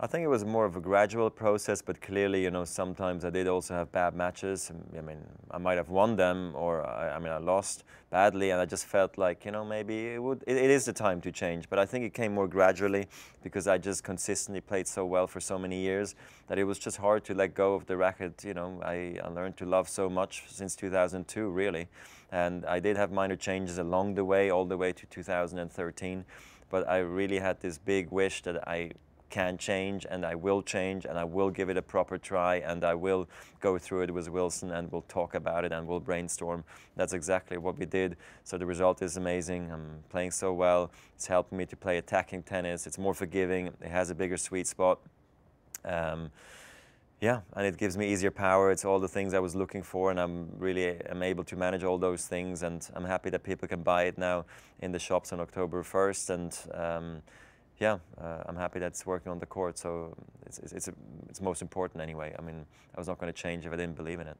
I think it was more of a gradual process, but clearly, you know, sometimes I did also have bad matches. I mean, I might have won them, or I mean, I lost badly, and I just felt like, you know, maybe it is the time to change. But I think it came more gradually because I just consistently played so well for so many years that it was just hard to let go of the racket. You know, I learned to love so much since 2002, really, and I did have minor changes along the way, all the way to 2013. But I really had this big wish that I can change, and I will change, and I will give it a proper try, and I will go through it with Wilson, and we'll talk about it, and we'll brainstorm. That's exactly what we did. So the result is amazing. I'm playing so well. It's helping me to play attacking tennis. It's more forgiving. It has a bigger sweet spot. Yeah, and it gives me easier power. It's all the things I was looking for, and I'm able to manage all those things, and I'm happy that people can buy it now in the shops on October 1st, and yeah, I'm happy that it's working on the court, so it's most important anyway. I mean, I was not going to change if I didn't believe in it.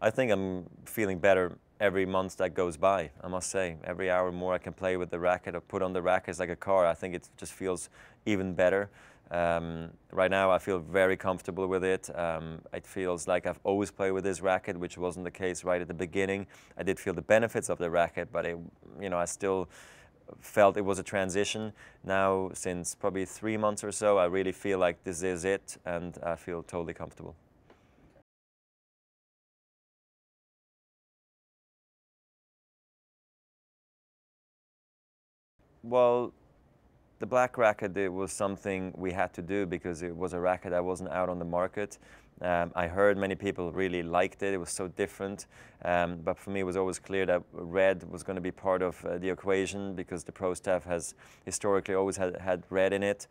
I think I'm feeling better every month that goes by, I must say. Every hour more I can play with the racket or put on the racket is like a car. I think it just feels even better. Right now I feel very comfortable with it. It feels like I've always played with this racket, which wasn't the case right at the beginning. I did feel the benefits of the racket, but you know, I still felt it was a transition. Now, since probably 3 months or so, I really feel like this is it, and I feel totally comfortable. Well, the black racket, it was something we had to do because it was a racket that wasn't out on the market. I heard many people really liked it. It was so different. But for me, it was always clear that red was going to be part of the equation because the pro staff has historically always had red in it.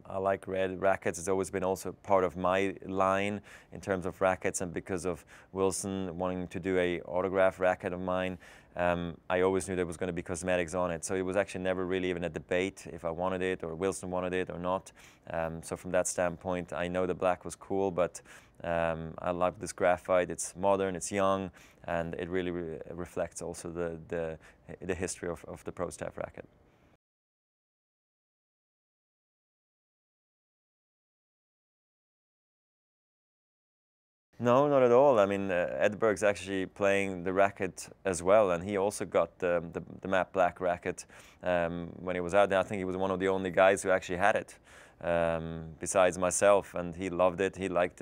I like red rackets. It's always been also part of my line in terms of rackets, and because of Wilson wanting to do a autograph racket of mine, I always knew there was going to be cosmetics on it. So it was actually never really even a debate if I wanted it or Wilson wanted it or not. So from that standpoint, I know the black was cool, but I love this graphite. It's modern, it's young, and it really reflects also the history of the pro staff racket. No, not at all. I mean, Edberg's actually playing the racket as well, and he also got the matte black racket when he was out there. I think he was one of the only guys who actually had it, besides myself, and he loved it. He liked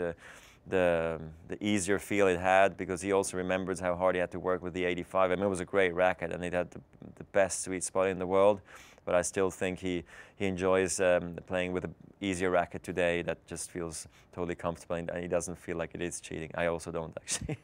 the easier feel it had because he also remembers how hard he had to work with the 85. I mean, it was a great racket, and it had the best sweet spot in the world. But I still think he enjoys playing with an easier racket today that just feels totally comfortable, and he doesn't feel like it is cheating. I also don't, actually.